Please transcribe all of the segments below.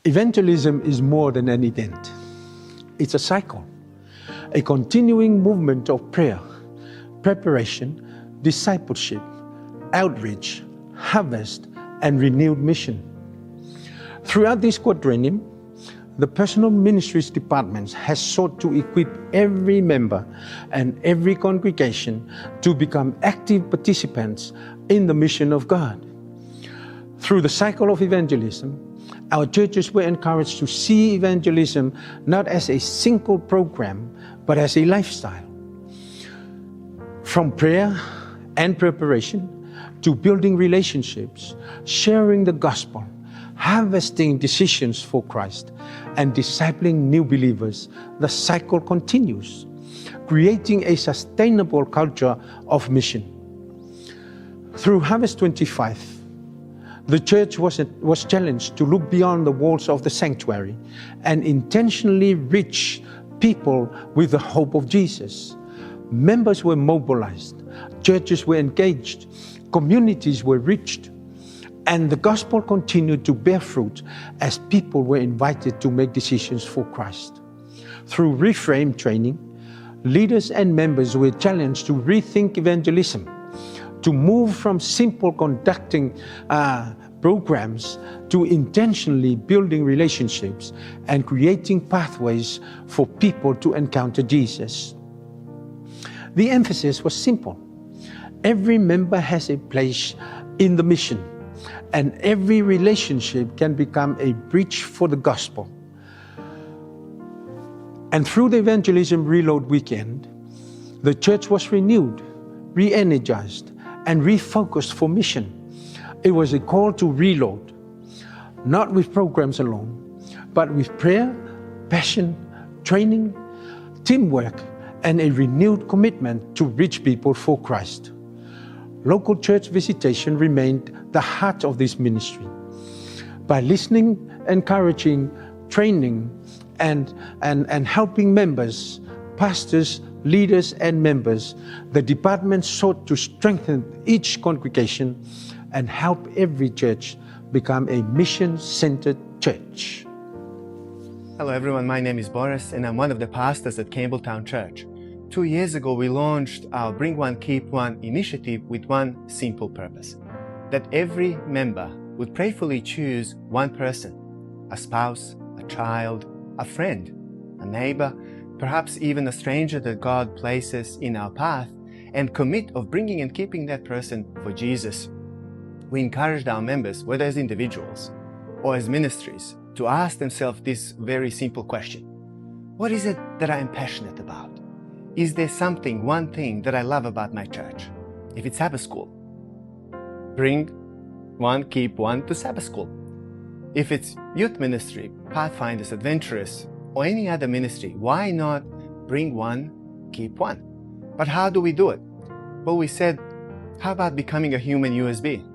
Evangelism is more than an event. It's a cycle, a continuing movement of prayer, preparation, discipleship, outreach, harvest, and renewed mission. Throughout this quadrennium, the Personal Ministries Department has sought to equip every member and every congregation to become active participants in the mission of God. Through the cycle of evangelism, our churches were encouraged to see evangelism not as a single program, but as a lifestyle. From prayer and preparation to building relationships, sharing the gospel, harvesting decisions for Christ, and discipling new believers, the cycle continues, creating a sustainable culture of mission. Through Harvest 25, the church was challenged to look beyond the walls of the sanctuary and intentionally reach people with the hope of Jesus. Members were mobilized, churches were engaged, communities were reached, and the gospel continued to bear fruit as people were invited to make decisions for Christ. Through Reframe training, leaders and members were challenged to rethink evangelism, to move from simple conducting programs to intentionally building relationships and creating pathways for people to encounter Jesus. The emphasis was simple. Every member has a place in the mission, and every relationship can become a bridge for the gospel. And through the Evangelism Reload weekend, the church was renewed, re-energized, and refocused for mission. It was a call to reload, not with programs alone, but with prayer, passion, training, teamwork, and a renewed commitment to reach people for Christ. Local church visitation remained the heart of this ministry. By listening, encouraging, training, and helping members, pastors, leaders, and members, the department sought to strengthen each congregation and help every church become a mission-centered church. Hello everyone, my name is Boris and I'm one of the pastors at Campbelltown Church. 2 years ago we launched our Bring One, Keep One initiative with one simple purpose, that every member would prayerfully choose one person, a spouse, a child, a friend, a neighbor, perhaps even a stranger that God places in our path, and commit of bringing and keeping that person for Jesus. We encouraged our members, whether as individuals or as ministries, to ask themselves this very simple question. What is it that I am passionate about? Is there something, one thing that I love about my church? If it's Sabbath school, bring one, keep one to Sabbath school. If it's youth ministry, Pathfinders, Adventists, or any other ministry, why not bring one, keep one? But how do we do it? Well, we said, how about becoming a human USB?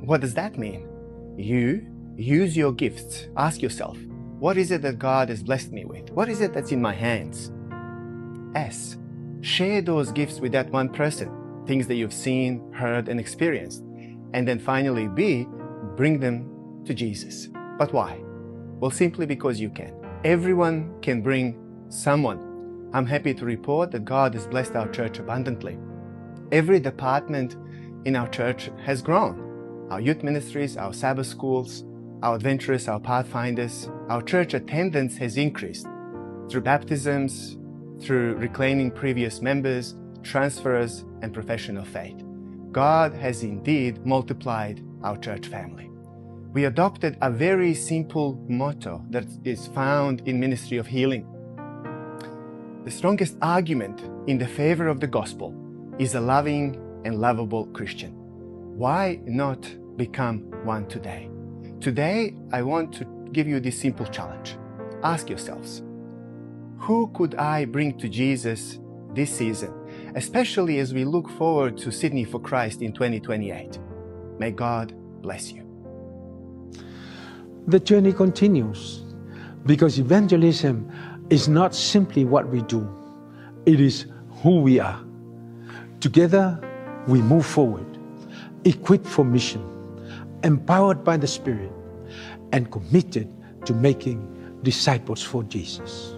What does that mean? You use your gifts. Ask yourself, what is it that God has blessed me with? What is it that's in my hands? S, share those gifts with that one person, things that you've seen, heard, and experienced. And then finally, B, bring them to Jesus. But why? Well, simply because you can. Everyone can bring someone. I'm happy to report that God has blessed our church abundantly. Every department in our church has grown. Our youth ministries, our Sabbath schools, our Adventurists, our Pathfinders, our church attendance has increased through baptisms, through reclaiming previous members, transfers, and profession of faith. God has indeed multiplied our church family. We adopted a very simple motto that is found in Ministry of Healing. The strongest argument in the favor of the gospel is a loving and lovable Christian. Why not become one today? Today, I want to give you this simple challenge. Ask yourselves, who could I bring to Jesus this season, especially as we look forward to Sydney for Christ in 2028? May God bless you. The journey continues because evangelism is not simply what we do, it is who we are. Together, we move forward, equipped for mission, empowered by the Spirit, and committed to making disciples for Jesus.